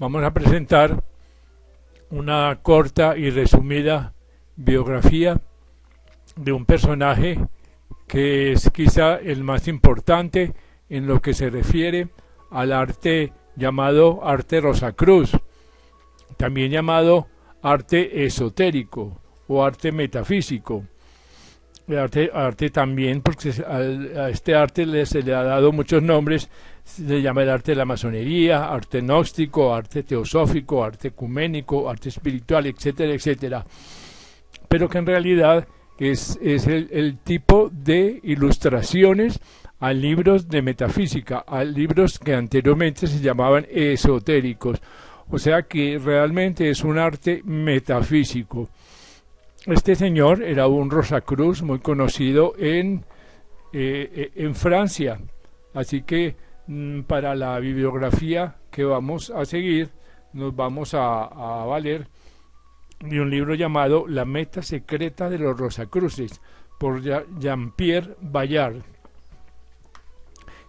vamos a presentar una corta y resumida biografía de un personaje que es quizá el más importante en lo que se refiere al arte llamado arte Rosacruz, también llamado arte esotérico o arte metafísico. Arte también, porque a este arte se le ha dado muchos nombres, se llama el arte de la masonería, arte gnóstico, arte teosófico, arte ecuménico, arte espiritual, etcétera, etcétera. Pero que en realidad es el tipo de ilustraciones a libros de metafísica, a libros que anteriormente se llamaban esotéricos. O sea que realmente es un arte metafísico. Este señor era un Rosacruz muy conocido en Francia, así que para la bibliografía que vamos a seguir nos vamos a valer de un libro llamado La meta secreta de los Rosacruces por Jean-Pierre Bayard,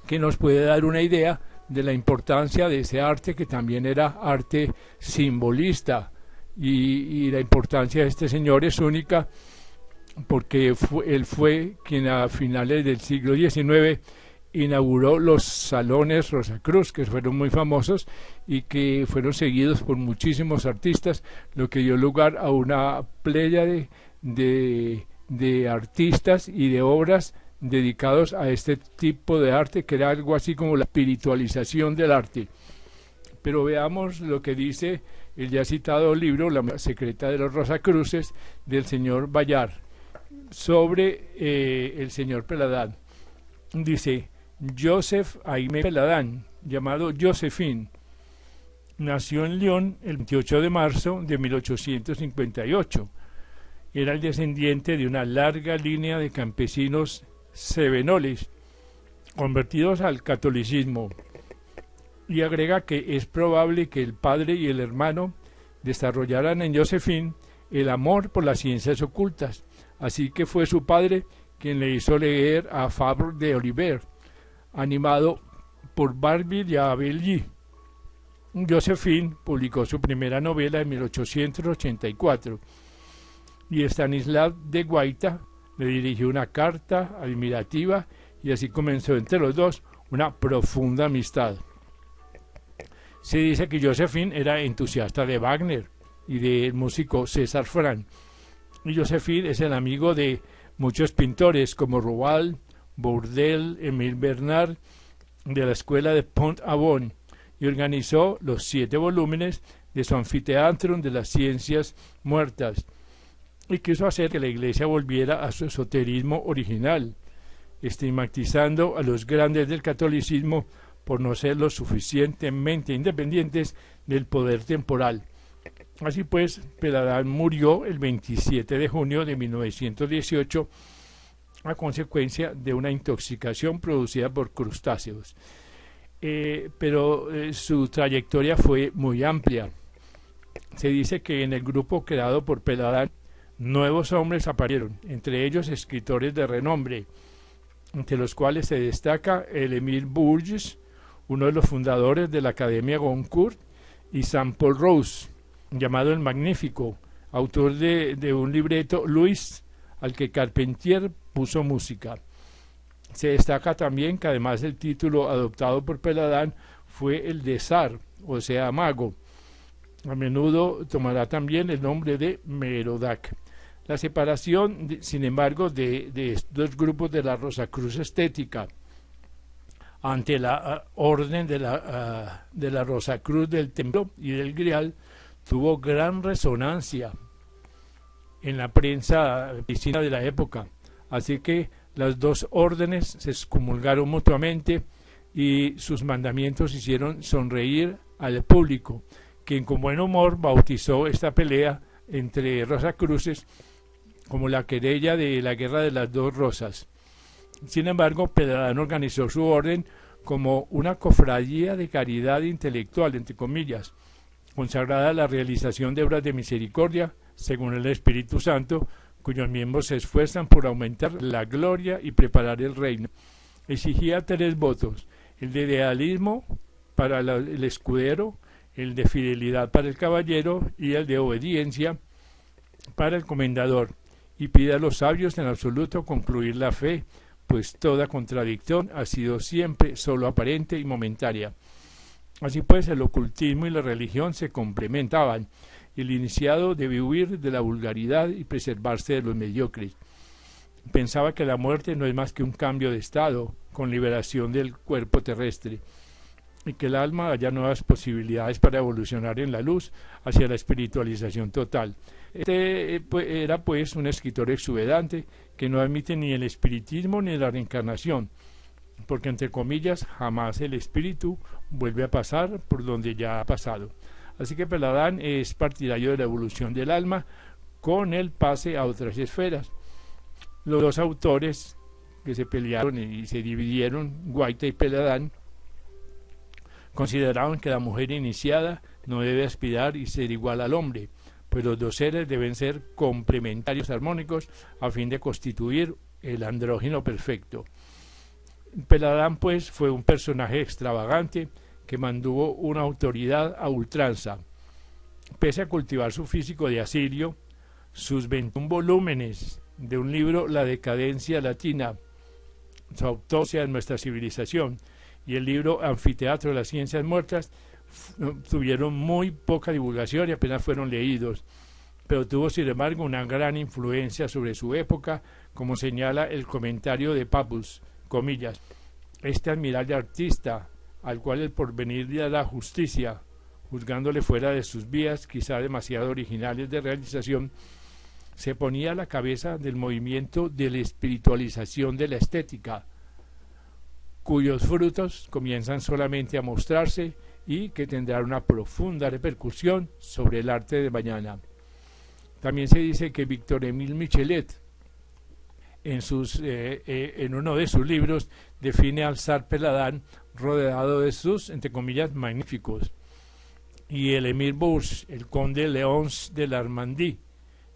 que nos puede dar una idea de la importancia de ese arte, que también era arte simbolista. Y la importancia de este señor es única porque él fue quien a finales del siglo XIX inauguró los salones Rosacruz, que fueron muy famosos y que fueron seguidos por muchísimos artistas, lo que dio lugar a una playa de artistas y de obras dedicados a este tipo de arte, que era algo así como la espiritualización del arte. Pero veamos lo que dice el ya citado libro La meta secreta de los Rosacruces del señor Bayard sobre el señor Peladán. Dice: Joseph Aimé Peladán, llamado Josephine, nació en Lyon el 28 de marzo de 1858. Era el descendiente de una larga línea de campesinos cevenoles convertidos al catolicismo, y agrega que es probable que el padre y el hermano desarrollaran en Josephine el amor por las ciencias ocultas, así que fue su padre quien le hizo leer a Fabre de Oliver, animado por Barbey de Abelly. Josephine publicó su primera novela en 1884 y Stanislas de Guaita le dirigió una carta admirativa, y así comenzó entre los dos una profunda amistad. Se dice que Josephine era entusiasta de Wagner y del músico César Franck, y Josephine es el amigo de muchos pintores como Rouault, Bourdelle, Émile Bernard, de la escuela de Pont-Aven, y organizó los 7 volúmenes de su Anfiteatrum de las Ciencias Muertas, y quiso hacer que la Iglesia volviera a su esoterismo original, estigmatizando a los grandes del catolicismo por no ser lo suficientemente independientes del poder temporal. Así pues, Peladán murió el 27 de junio de 1918 a consecuencia de una intoxicación producida por crustáceos. Pero su trayectoria fue muy amplia. Se dice que en el grupo creado por Peladán, nuevos hombres aparecieron, entre ellos escritores de renombre, entre los cuales se destaca el Émile Bourges, uno de los fundadores de la Academia Goncourt, y Saint Paul Rose, llamado el Magnífico, autor de un libreto Luis, al que Carpentier puso música. Se destaca también que además el título adoptado por Peladán fue el de zar, o sea, mago. A menudo tomará también el nombre de Merodach. La separación, sin embargo, de estos grupos de la Rosacruz estética ante la orden de la Rosacruz del Templo y del Grial tuvo gran resonancia en la prensa piscina de la época, así que las dos órdenes se excomulgaron mutuamente y sus mandamientos hicieron sonreír al público, quien con buen humor bautizó esta pelea entre Rosacruces como la querella de la Guerra de las Dos Rosas. Sin embargo, Peladán organizó su orden como una cofradía de caridad intelectual, entre comillas, consagrada a la realización de obras de misericordia, según el Espíritu Santo, cuyos miembros se esfuerzan por aumentar la gloria y preparar el reino. Exigía 3 votos: el de idealismo para el escudero, el de fidelidad para el caballero y el de obediencia para el comendador, y pide a los sabios en absoluto concluir la fe, pues toda contradicción ha sido siempre solo aparente y momentaria. Así pues, el ocultismo y la religión se complementaban, y el iniciado debe huir de la vulgaridad y preservarse de los mediocres. Pensaba que la muerte no es más que un cambio de estado, con liberación del cuerpo terrestre, y que el alma haya nuevas posibilidades para evolucionar en la luz hacia la espiritualización total. Era pues un escritor exuberante que no admite ni el espiritismo ni la reencarnación, porque entre comillas jamás el espíritu vuelve a pasar por donde ya ha pasado. Así que Peladán es partidario de la evolución del alma con el pase a otras esferas. Los dos autores que se pelearon y se dividieron, Guaita y Peladán, consideraban que la mujer iniciada no debe aspirar y ser igual al hombre, pues los dos seres deben ser complementarios armónicos a fin de constituir el andrógino perfecto. Peladán pues fue un personaje extravagante que mantuvo una autoridad a ultranza. Pese a cultivar su físico de asirio, sus 21 volúmenes de un libro La decadencia latina, su autopsia en nuestra civilización, y el libro Anfiteatro de las Ciencias Muertas tuvieron muy poca divulgación y apenas fueron leídos, pero tuvo sin embargo una gran influencia sobre su época, como señala el comentario de Papus, comillas, este admirable artista, al cual el porvenir de la justicia, juzgándole fuera de sus vías, quizá demasiado originales de realización, se ponía a la cabeza del movimiento de la espiritualización de la estética, cuyos frutos comienzan solamente a mostrarse y que tendrán una profunda repercusión sobre el arte de mañana. También se dice que Victor-Émile Michelet, en uno de sus libros, define al zar Peladán rodeado de sus, entre comillas, magníficos, y el Emir Bourges, el conde Leonce de la Normandie,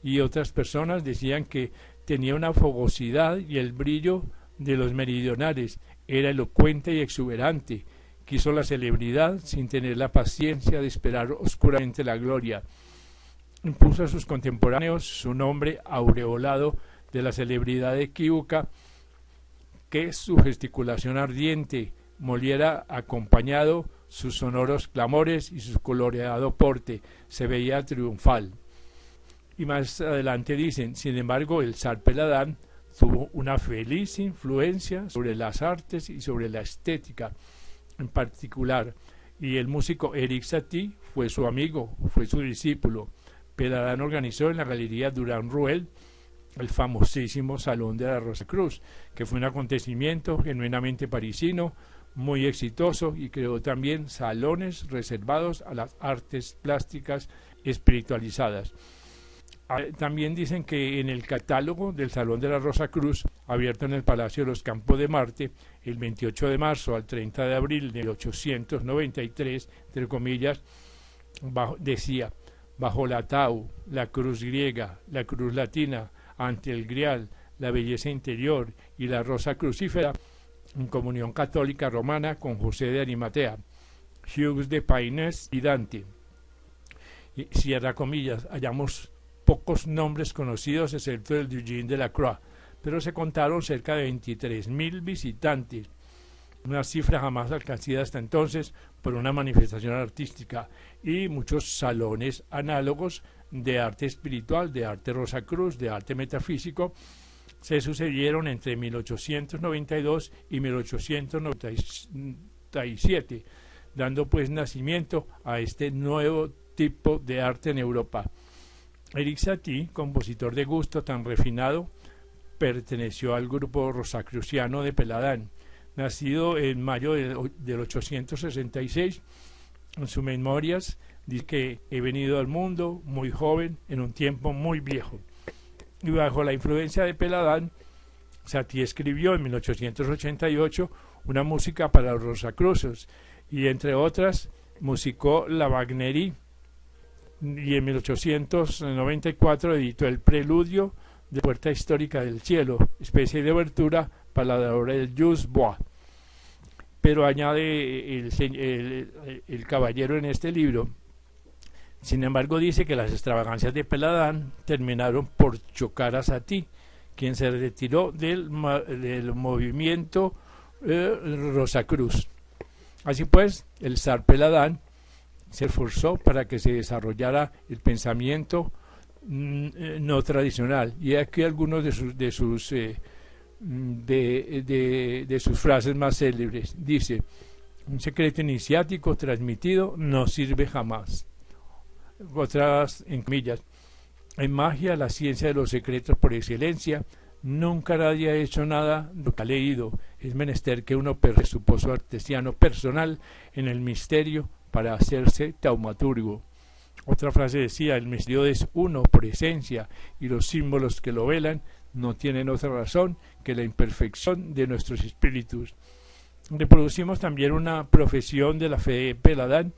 y otras personas decían que tenía una fogosidad y el brillo de los meridionales, era elocuente y exuberante, quiso la celebridad sin tener la paciencia de esperar oscuramente la gloria. Impuso a sus contemporáneos su nombre aureolado de la celebridad equívoca, que su gesticulación ardiente moliera acompañado sus sonoros clamores y su coloreado porte, se veía triunfal. Y más adelante dicen, sin embargo, el zar Peladán tuvo una feliz influencia sobre las artes y sobre la estética en particular, y el músico Erik Satie fue su amigo, fue su discípulo. Peladán organizó en la Galería Durand Ruel el famosísimo Salón de la Rosa Cruz, que fue un acontecimiento genuinamente parisino, muy exitoso, y creó también salones reservados a las artes plásticas espiritualizadas. También dicen que en el catálogo del Salón de la Rosa Cruz, abierto en el Palacio de los Campos de Marte, el 28 de marzo al 30 de abril de 1893, entre comillas, decía, bajo la tau, la cruz griega, la cruz latina, ante el grial, la belleza interior y la rosa crucífera, en comunión católica romana con José de Arimatea, Hughes de Paines y Dante. Y cierra comillas, hallamos pocos nombres conocidos excepto el de Eugène Delacroix, pero se contaron cerca de 23.000 visitantes, una cifra jamás alcanzada hasta entonces por una manifestación artística, y muchos salones análogos de arte espiritual, de arte Rosacruz, de arte metafísico, se sucedieron entre 1892 y 1897, dando pues nacimiento a este nuevo tipo de arte en Europa. Erik Satie, compositor de gusto tan refinado, perteneció al grupo rosacruciano de Peladán. Nacido en mayo del 866, en sus memorias dice que he venido al mundo muy joven, en un tiempo muy viejo. Y bajo la influencia de Peladán, Satie escribió en 1888 una música para los Rosacruces, y entre otras musicó la Wagnerie, y en 1894 editó el Preludio de Puerta Histórica del Cielo, especie de obertura para la obra del Jules Bois. Pero añade el caballero en este libro, sin embargo dice que las extravagancias de Peladán terminaron por chocar a Satí, quien se retiró del movimiento Rosacruz. Así pues, el zar Peladán se esforzó para que se desarrollara el pensamiento no tradicional. Y aquí algunos de sus frases más célebres. Dice: un secreto iniciático transmitido no sirve jamás. Otras, en comillas: en magia, la ciencia de los secretos por excelencia, nunca nadie ha hecho nada lo que ha leído. Es menester que uno opere su pozo artesiano personal en el misterio para hacerse taumaturgo. Otra frase decía: el misterio es uno por esencia, y los símbolos que lo velan no tienen otra razón que la imperfección de nuestros espíritus. Reproducimos también una profesión de la fe de Peladán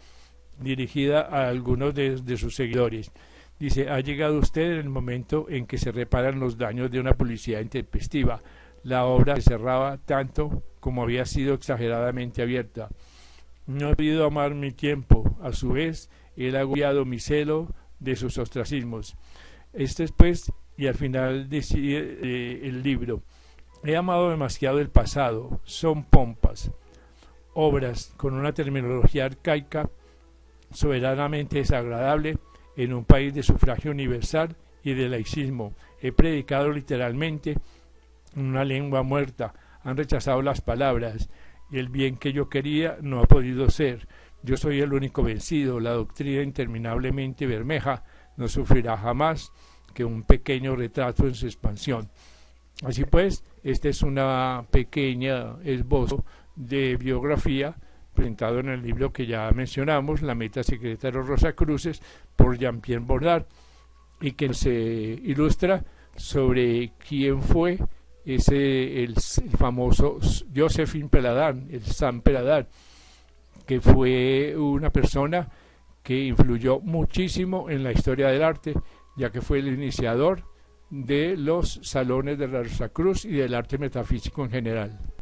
dirigida a algunos de sus seguidores. Dice: ha llegado usted en el momento en que se reparan los daños de una publicidad intempestiva. La obra se cerraba tanto como había sido exageradamente abierta. No he podido amar mi tiempo, a su vez él ha agobiado mi celo de sus ostracismos. Esto es pues, y al final decide el libro: he amado demasiado el pasado, son pompas, obras con una terminología arcaica, soberanamente desagradable, en un país de sufragio universal y de laicismo. He predicado literalmente en una lengua muerta, han rechazado las palabras, y el bien que yo quería no ha podido ser. Yo soy el único vencido, la doctrina interminablemente bermeja no sufrirá jamás que un pequeño retraso en su expansión. Así pues, este es una pequeña esbozo de biografía presentado en el libro que ya mencionamos, La meta secreta de los Rosacruces, por Jean-Pierre Bordard, y que se ilustra sobre quién fue el famoso Josephine Peladán, el San Peladán, que fue una persona que influyó muchísimo en la historia del arte, ya que fue el iniciador de los salones de la Rosacruz y del arte metafísico en general.